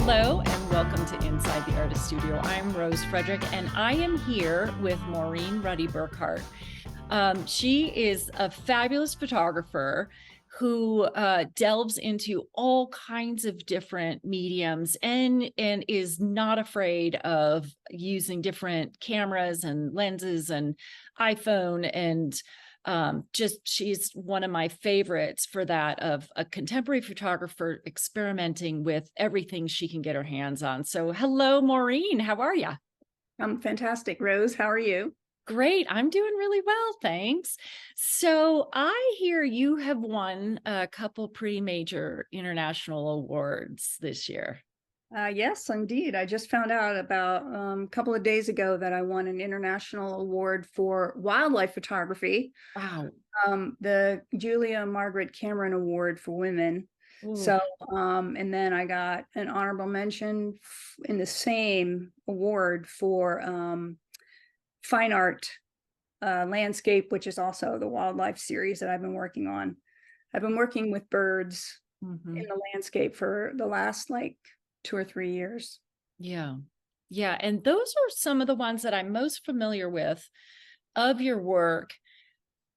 Hello and welcome to Inside the Artist Studio. I'm Rose Fredrick and I am here with Maureen Ruddy Burkhardt. She is a fabulous photographer who delves into all kinds of different mediums and is not afraid of using different cameras and lenses and iPhone and she's one of my favorites for that, of a contemporary photographer experimenting with everything she can get her hands on. So hello, Maureen, how are you? I'm fantastic, Rose. How are you? Great. I'm doing really well, thanks. So I hear you have won a couple pretty major international awards this year. Yes, indeed. I just found out about a couple of days ago that I won an international award for wildlife photography, Wow. the Julia Margaret Cameron Award for Women. Ooh. So, and then I got an honorable mention in the same award for fine art landscape, which is also the wildlife series that I've been working on. I've been working with birds in the landscape for the last 2 or 3 years. Yeah. Yeah. And those are some of the ones that I'm most familiar with of your work.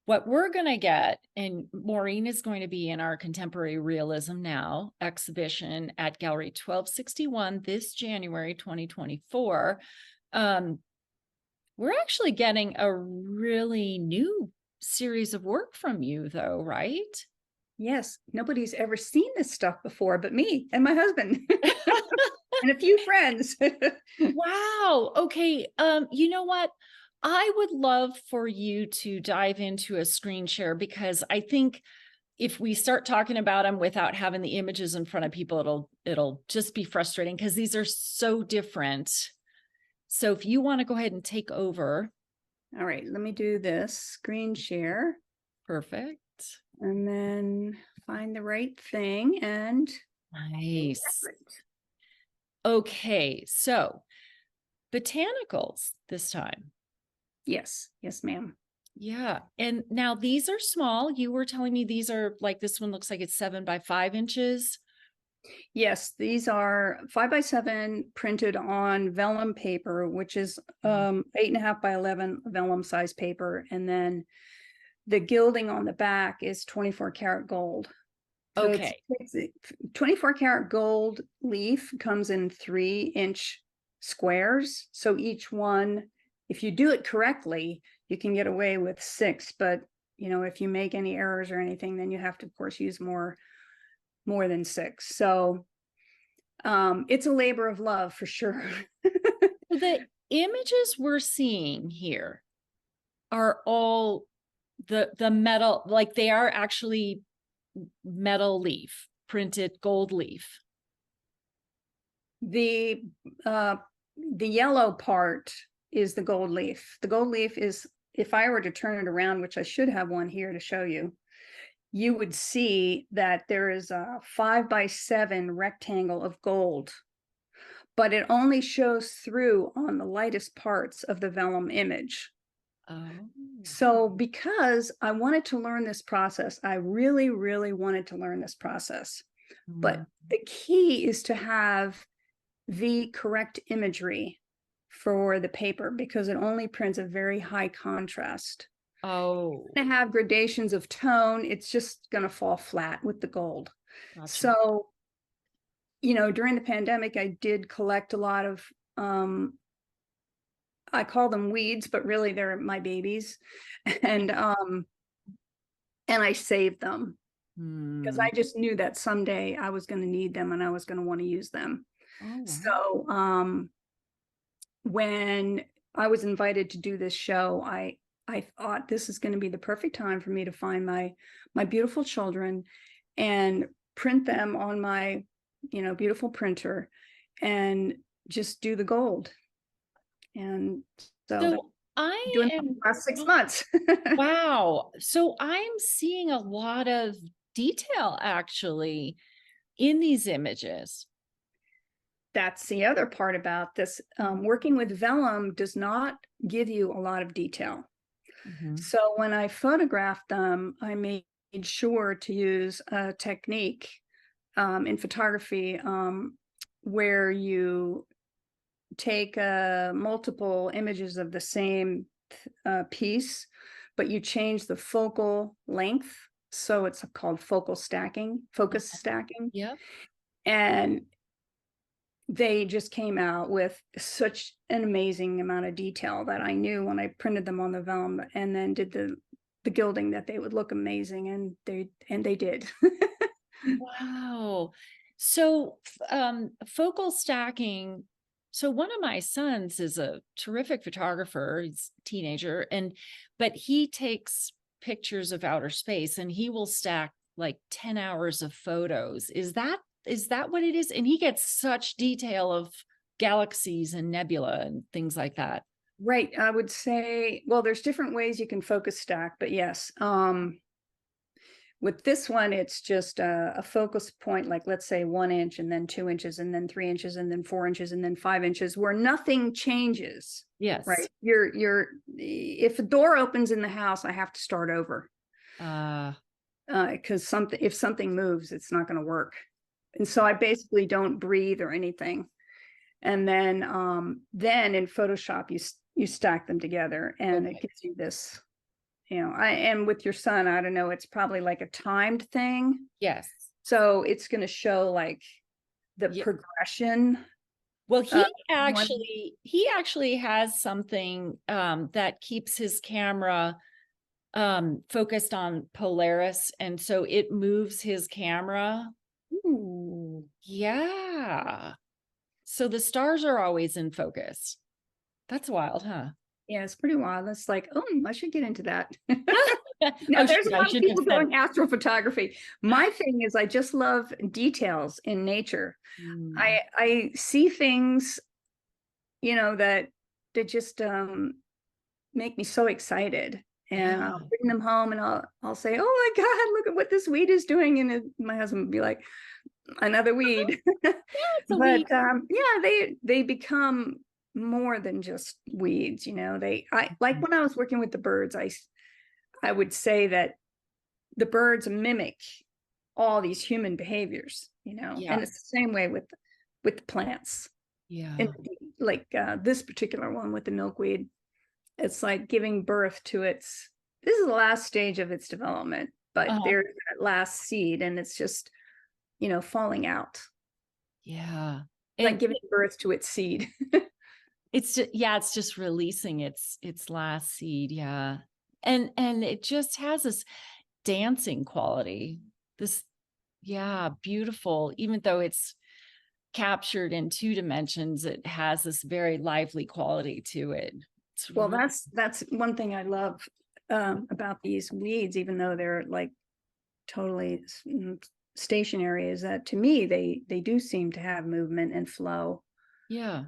What we're going to get, and Maureen is going to be in our Contemporary Realism Now exhibition at Gallery 1261 this January 2024. We're actually getting a really new series of work from you, though, right? Yes, nobody's ever seen this stuff before but me and my husband and a few friends. Wow. Okay. You know what? I would love for you to dive into a screen share, because I think if we start talking about them without having the images in front of people, it'll just be frustrating because these are so different. So if you want to go ahead and take over. All right, let me do this screen share. Perfect. And then find the right thing and nice. Okay, so botanicals this time. Yes, ma'am. Yeah, and now these are small. You were telling me these are like, this one looks like it's 7 by 5 inches. Yes, these are 5 by 7 printed on vellum paper, which is 8.5 by 11 vellum size paper, and then the gilding on the back is 24 karat gold. So okay. it's 24 karat gold leaf comes in 3-inch squares. So each one, if you do it correctly, you can get away with 6. But if you make any errors or anything, then you have to, of course, use more than 6. So it's a labor of love for sure. The images we're seeing here are all the metal, like they are actually metal leaf, printed gold leaf. The yellow part is the gold leaf. The gold leaf is, if I were to turn it around, which I should have one here to show you, you would see that there is a 5 by 7 rectangle of gold, but it only shows through on the lightest parts of the vellum image. Oh. So because I wanted to learn this process, I really, really wanted to learn this process. But the key is to have the correct imagery for the paper, because it only prints a very high contrast. Oh. To have gradations of tone, it's just going to fall flat with the gold. Gotcha. So, during the pandemic, I did collect a lot of I call them weeds, but really they're my babies. And I saved them because I just knew that someday I was going to need them and I was going to want to use them. Oh, wow. So when I was invited to do this show, I thought this is going to be the perfect time for me to find my beautiful children and print them on my beautiful printer and just do the gold. And so I'm doing it the last 6 months. Wow. So I'm seeing a lot of detail actually in these images. That's the other part about this. Working with vellum does not give you a lot of detail. So when I photographed them, I made sure to use a technique in photography where you take multiple images of the same piece, but you change the focal length. So it's called focus stacking. Yep. And they just came out with such an amazing amount of detail that I knew when I printed them on the vellum and then did the gilding that they would look amazing, and they did. Wow. So focal stacking. So one of my sons is a terrific photographer. He's a teenager, but he takes pictures of outer space and he will stack like 10 hours of photos. Is that what it is? And he gets such detail of galaxies and nebula and things like that. Right. I would say, well, there's different ways you can focus stack, but yes. With this one, it's just a focus point, like let's say 1 inch and then 2 inches and then 3 inches and then 4 inches and then 5 inches, where nothing changes. Yes. Right. If a door opens in the house, I have to start over. Because if something moves, it's not going to work. And so I basically don't breathe or anything. And then in Photoshop, you stack them together, and it gives you this, and with your son, I don't know, it's probably like a timed thing. Yes. So it's going to show like the progression. Well, he actually has something that keeps his camera focused on Polaris, and so it moves his camera. Ooh. Yeah. So the stars are always in focus. That's wild, huh? Yeah, it's pretty wild. It's like, oh, I should get into that. Now, there's a lot of people doing astrophotography. My thing is, I just love details in nature. I see things, that just make me so excited. And I'll bring them home and I'll say, oh my God, look at what this weed is doing. And my husband would be like, another weed. But they become more than just weeds. I like when I was working with the birds, I would say that the birds mimic all these human behaviors, and it's the same way with the plants. Yeah. And like this particular one with the milkweed, it's like giving birth to this is the last stage of its development, but there's that last seed, and it's just, falling out. Yeah. Like giving birth to its seed. It's just releasing its last seed. Yeah. And it just has this dancing quality. Beautiful. Even though it's captured in 2 dimensions, it has this very lively quality to it. Well, that's one thing I love about these weeds, even though they're like totally stationary, is that to me they do seem to have movement and flow. Yeah.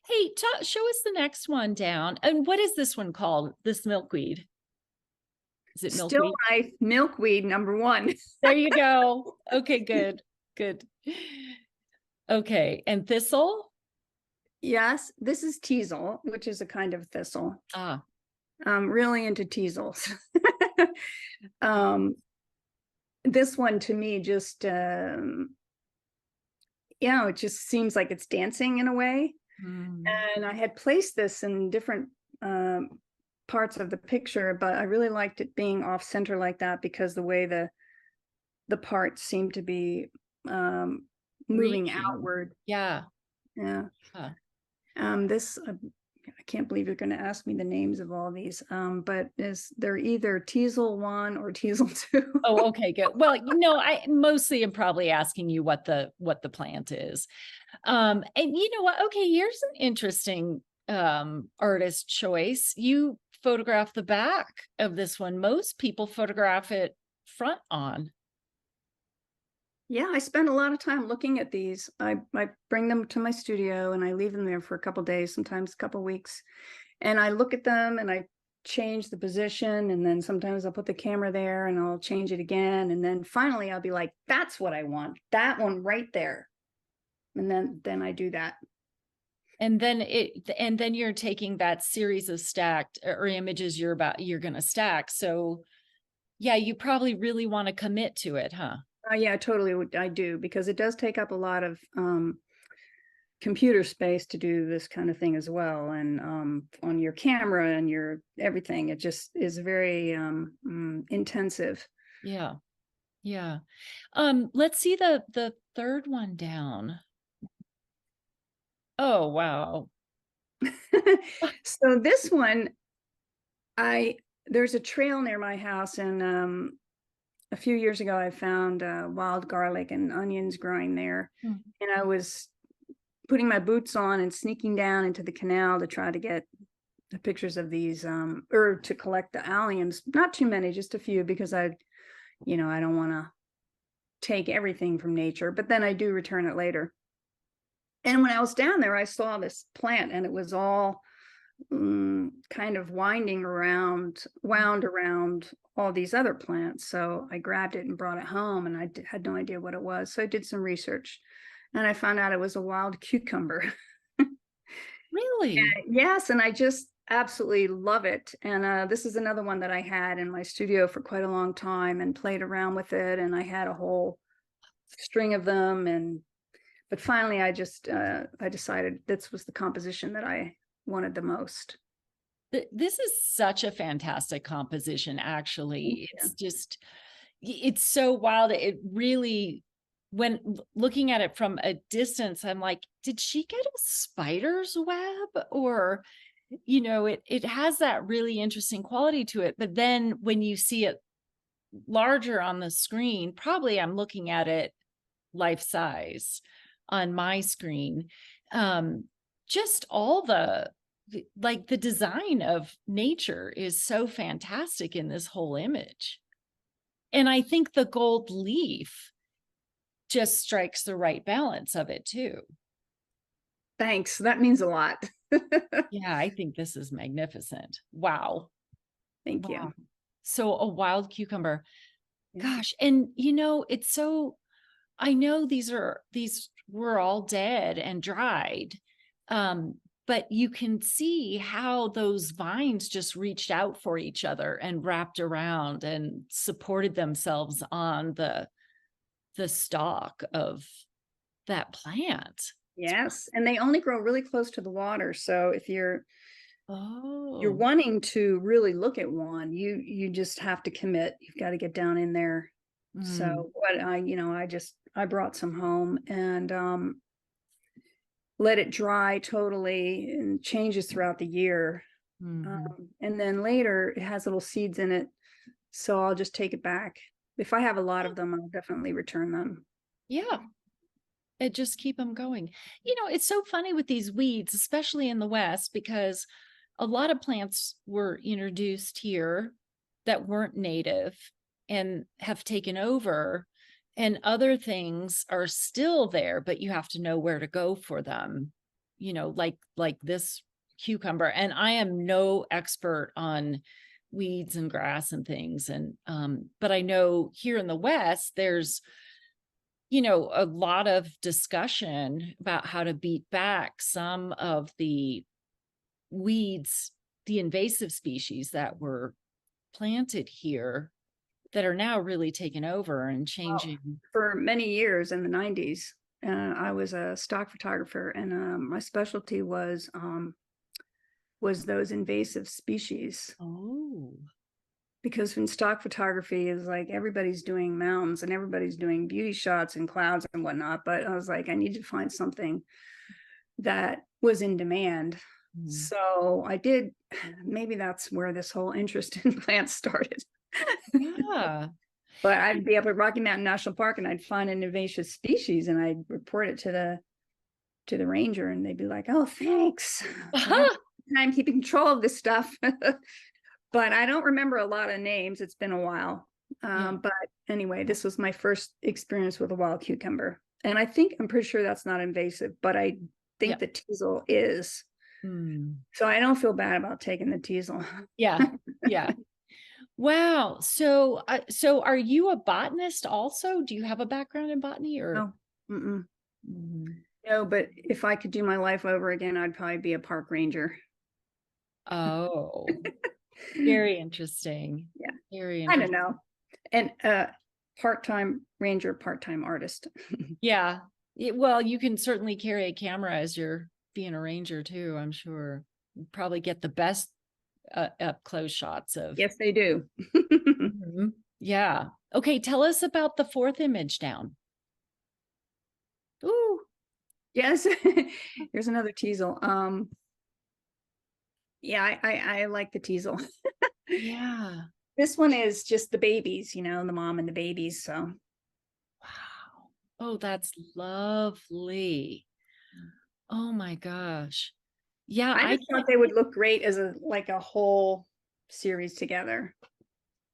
Hey, show us the next one down. And what is this one called? This milkweed? Is it milkweed? Still life milkweed #1. There you go. Okay, good. Okay, and thistle? Yes, this is teasel, which is a kind of thistle. I'm really into teasels. This one to me just, it just seems like it's dancing in a way. And I had placed this in different parts of the picture, but I really liked it being off center like that, because the way the parts seem to be moving outward. Yeah. This I can't believe you're going to ask me the names of all these, but they're either teasel 1 or teasel 2. Oh, okay, good. Well, I mostly am probably asking you what the plant is. And you know what? Okay, here's an interesting artist choice. You photograph the back of this one. Most people photograph it front on. Yeah, I spend a lot of time looking at these. I bring them to my studio and I leave them there for a couple days, sometimes a couple weeks. And I look at them and I change the position, and then sometimes I'll put the camera there and I'll change it again. And then finally I'll be like, that's what I want. That one right there. And then I do that. And then you're taking that series of stacked or images you're going to stack. So yeah, you probably really want to commit to it, huh? Yeah, totally. I do, because it does take up a lot of computer space to do this kind of thing as well, and on your camera and your everything. It just is very intensive. Yeah. Yeah. Let's see the third one down. Oh, wow. So this one, there's a trail near my house, and a few years ago I found wild garlic and onions growing there. Hmm. And I was putting my boots on and sneaking down into the canal to try to get the pictures of these, or to collect the alliums. Not too many, just a few, because I don't want to take everything from nature, but then I do return it later. And when I was down there, I saw this plant, and it was all kind of wound around all these other plants. So I grabbed it and brought it home, and I had no idea what it was. So I did some research, and I found out it was a wild cucumber. Really? Yes, and I just absolutely love it. And this is another one that I had in my studio for quite a long time and played around with it. And I had a whole string of them, but finally I decided this was the composition that I wanted the most. This is such a fantastic composition, actually. It's so wild. It really, when looking at it from a distance, I'm like, did she get a spider's web? Or, it has that really interesting quality to it. But then when you see it larger on the screen, probably I'm looking at it life size on my screen. Just all the design of nature is so fantastic in this whole image. And I think the gold leaf just strikes the right balance of it too. Thanks. That means a lot. Yeah, I think this is magnificent. Wow. Thank you. So a wild cucumber. Yeah. Gosh, and it's so, I know these were all dead and dried. But you can see how those vines just reached out for each other and wrapped around and supported themselves on the stalk of that plant. Yes, and they only grow really close to the water. So if you're Oh, wanting to really look at one, you just have to commit. You've got to get down in there. So what I brought some home and let it dry totally, and changes throughout the year. And then later it has little seeds in it. So I'll just take it back. If I have a lot of them, I'll definitely return them. yeah. It just keep them going. It's so funny with these weeds, especially in the West, because a lot of plants were introduced here that weren't native and have taken over, and other things are still there, but you have to know where to go for them, like this cucumber. And I am no expert on weeds and grass and things. And, but I know here in the West, there's, a lot of discussion about how to beat back some of the weeds, the invasive species that were planted here that are now really taken over and changing. For many years in the 90s, I was a stock photographer, and my specialty was those invasive species. Oh. Because in stock photography is like everybody's doing mountains and everybody's doing beauty shots and clouds and whatnot. But I was like, I need to find something that was in demand. So I did. Maybe that's where this whole interest in plants started. Yeah. But I'd be up at Rocky Mountain National Park and I'd find an invasive species and I'd report it to the ranger, and they'd be like, oh, thanks. I'm keeping control of this stuff. But I don't remember a lot of names. It's been a while. But anyway, this was my first experience with a wild cucumber. And I'm pretty sure that's not invasive, but I think the teasel is. So I don't feel bad about taking the teasel. Yeah. Yeah. Wow. So are you a botanist also? Do you have a background in botany or? No. No, but if I could do my life over again, I'd probably be a park ranger. Oh. Very interesting. Yeah. Very interesting. I don't know. And part-time ranger, part-time artist. Yeah. Well, you can certainly carry a camera as you're being a ranger too, I'm sure. You probably get the best up close shots of. Yes, they do. Mhm. Yeah. Okay, tell us about the fourth image down. Ooh, Yes. Here's another teasel. Yeah, I like the teasel. yeah. This one is just the babies, you know, the mom and the babies. So Wow. Oh, that's lovely. Oh my gosh. Yeah, I I just thought can't. they would look great as a whole series together.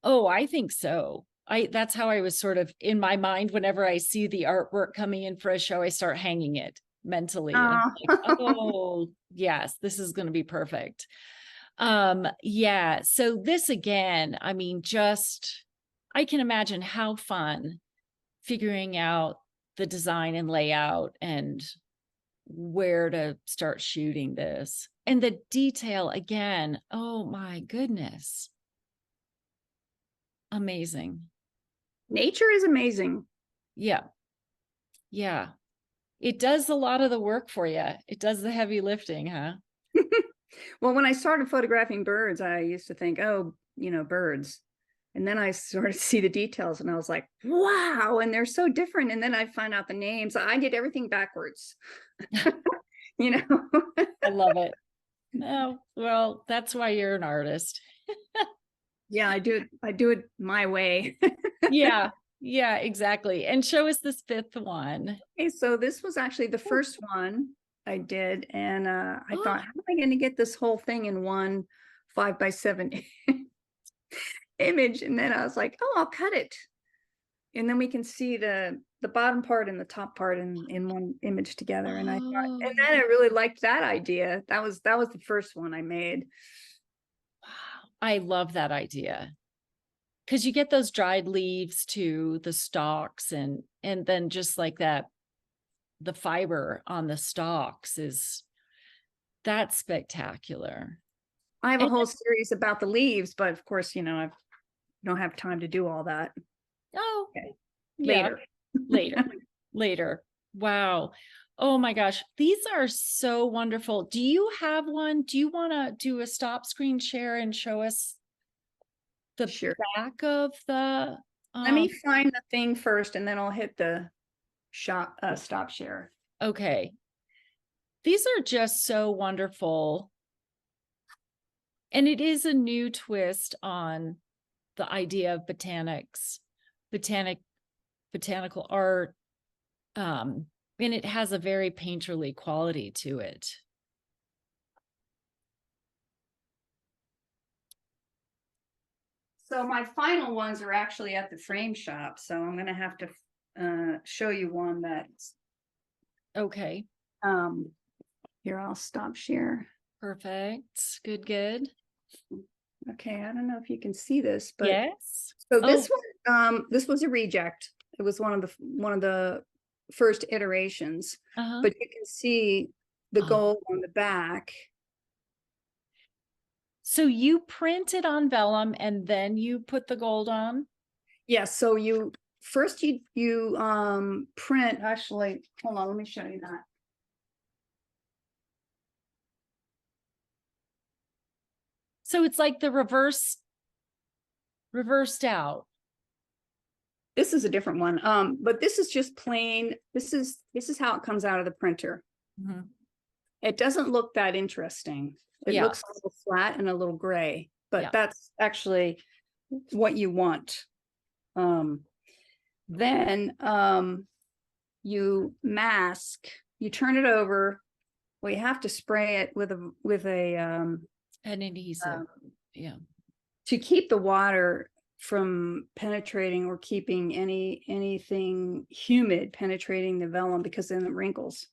Oh, I think so. That's how I was sort of in my mind whenever I see the artwork coming in for a show, I start hanging it mentally. And I'm like, oh, yes, this is going to be perfect. Yeah, so this again, I mean, just I can imagine how fun figuring out the design and layout and where to start shooting this. And the detail again, oh my goodness. Amazing. Nature is amazing. Yeah. Yeah. It does a lot of the work for you. It does the heavy lifting, huh? Well, when I started photographing birds, I used to think, oh, you know, birds. And then I started to see the details and I was like, wow, and they're so different. And then I find out the names. I did everything backwards, you know. I love it. Oh, well, that's why you're an artist. Yeah, I do it my way. Yeah. Yeah, exactly. And show us this fifth one. Okay, so this was actually the first one I did, and I thought, how am I going to get this whole thing in one 5x7 image? And then I was like, oh, I'll cut it, and then we can see the bottom part and the top part in one image together. And I thought, and Oh, then I really liked that idea. That was the first one I made. wow. I love that idea. Because you get those dried leaves to the stalks and then just like that, the fiber on the stalks is that's spectacular. I have a And whole series about the leaves, but of course, you know, I don't have time to do all that. oh, Okay, yeah, later. later, later. Wow. Oh my gosh, these are so wonderful. Do you have one? Do you want to do a stop screen share and show us the Sure. back of the Let me find the thing first, and then I'll hit the stop share. okay. These are just so wonderful. And it is a new twist on the idea of botanical art. And it has a very painterly quality to it. So my final ones are actually at the frame shop. So I'm going to have to show you one that's Okay, here. I'll stop share. perfect. Good, good. Okay, I don't know if you can see this, but Yes. so Oh, this was a reject. It was one of the first iterations, uh-huh. but you can see the Oh. gold on the back. So you print it on vellum and then you put the gold on? Yeah, so you first you print, actually, hold on, let me show you that. So it's like the reversed out. This is a different one. But this is just plain, this is how it comes out of the printer. Mhm. It doesn't look that interesting. It Yeah. looks a little flat and a little gray, but Yeah. that's actually what you want. Then you mask, you turn it over. Well, you have to spray it with a An adhesive. Yeah. to keep the water from penetrating or keeping anything humid penetrating the vellum, because then it wrinkles.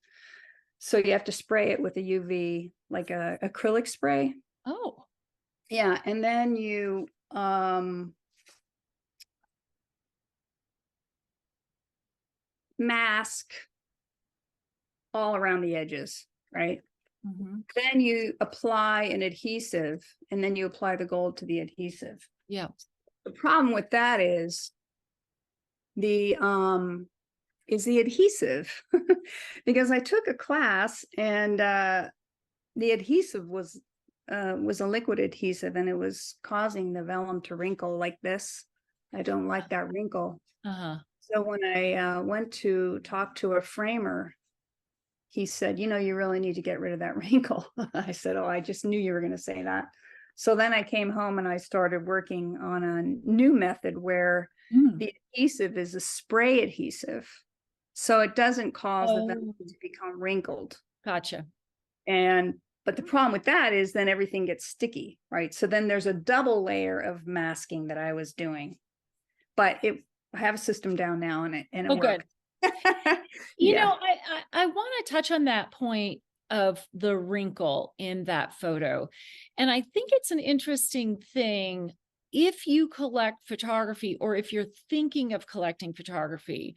So you have to spray it with a UV, like a acrylic spray. Oh. Yeah, and then you mask all around the edges, right? Mhm. Then you apply an adhesive, and then you apply the gold to the adhesive. Yeah. The problem with that is the is the adhesive, because I took a class and the adhesive was a liquid adhesive, and it was causing the vellum to wrinkle like this. I don't like that wrinkle. So when I went to talk to a framer, he said, you know, you really need to get rid of that wrinkle. I said, oh, I just knew you were going to say that. So then I came home and I started working on a new method where the adhesive is a spray adhesive. So it doesn't cause the vellum to become wrinkled. Gotcha. But the problem with that is then everything gets sticky, right? So then there's a double layer of masking that I was doing. But I have a system down now, and it works. Good. You know, I want to touch on that point of the wrinkle in that photo. And I think it's an interesting thing if you collect photography, or if you're thinking of collecting photography,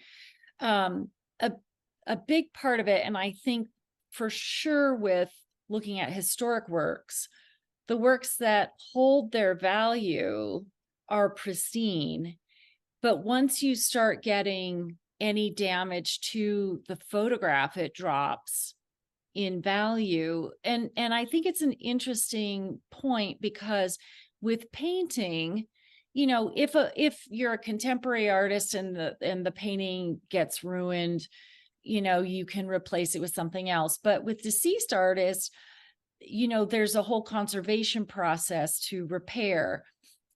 a big part of it, and I think for sure with looking at historic works, the works that hold their value are pristine. But once you start getting any damage to the photograph, it drops in value. And I think it's an interesting point, because with painting, you know, if you're a contemporary artist and the painting gets ruined, you know, you can replace it with something else. But with deceased artists, you know, there's a whole conservation process to repair.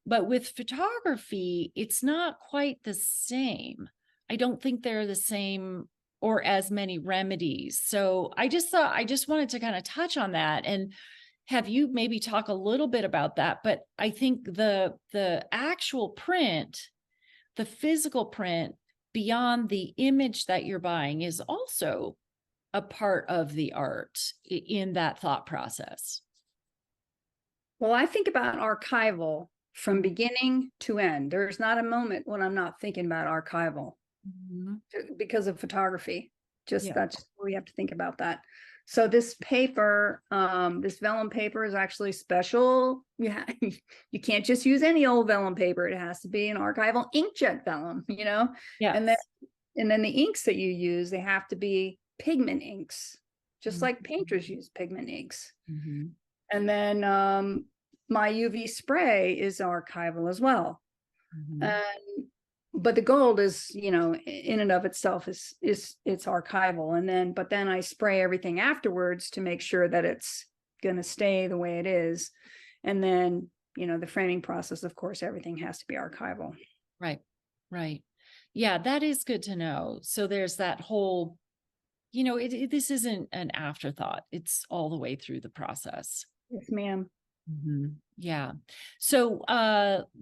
But with photography, it's not quite the same. I don't think they're the same or as many remedies. So I just wanted to kind of touch on that and have you maybe talk a little bit about that. But I think the actual print, the physical print beyond the image that you're buying, is also a part of the art in that thought process. Well, I think about archival from beginning to end. There's not a moment when I'm not thinking about archival because of photography. That's we have to think about that. So this paper, this vellum paper is actually special. You can't just use any old vellum paper. It has to be an archival inkjet vellum, you know? Yeah. And then the inks that you use, they have to be pigment inks, just like painters use pigment inks. And then my UV spray is archival as well. But the gold is, you know, in and of itself is it's archival. But then I spray everything afterwards to make sure that it's going to stay the way it is. And then, you know, the framing process, of course, everything has to be archival. Right. Yeah, that is good to know. So there's that whole, you know, this isn't an afterthought. It's all the way through the process. Yes, ma'am. Yeah. So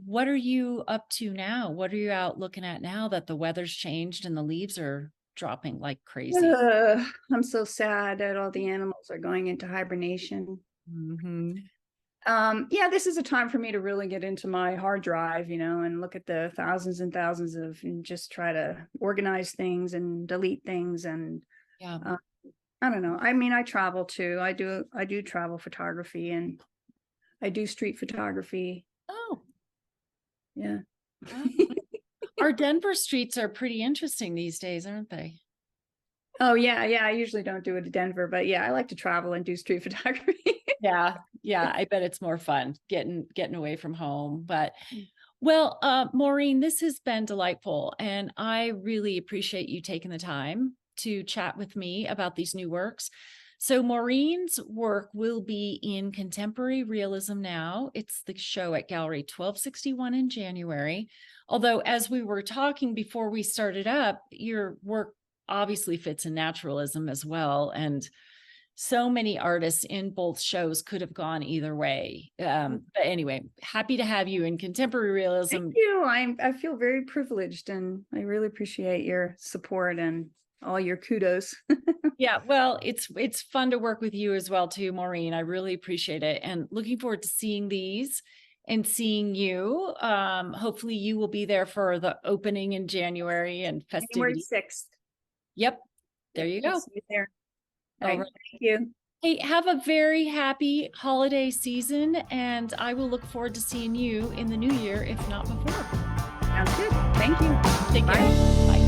what are you up to now? What are you out looking at now that the weather's changed and the leaves are dropping like crazy? I'm so sad that all the animals are going into hibernation. Yeah, this is a time for me to really get into my hard drive, you know, and look at the thousands and thousands and just try to organize things and delete things. And I don't know. I mean, I travel too. I do travel photography, and I do street photography. Oh, yeah. Our Denver streets are pretty interesting these days, aren't they? Oh yeah. I usually don't do it in Denver, but yeah, I like to travel and do street photography. Yeah. I bet it's more fun getting away from home. But well, Maureen, this has been delightful, and I really appreciate you taking the time to chat with me about these new works. So Maureen's work will be in Contemporary Realism now. It's the show at Gallery 1261 in January. Although, as we were talking before we started up, your work obviously fits in Naturalism as well. And so many artists in both shows could have gone either way. But anyway, happy to have you in Contemporary Realism. Thank you. I feel very privileged, and I really appreciate your support and all your kudos. Yeah, well, it's fun to work with you as well too, Maureen. I really appreciate it, and looking forward to seeing these and seeing you. Hopefully you will be there for the opening in January and January festivities. 6th. Yep, there you go. See you there. All right. Thank you. Hey, have a very happy holiday season, and I will look forward to seeing you in the new year, if not before. Sounds good. Thank you. Take care. Bye. Bye.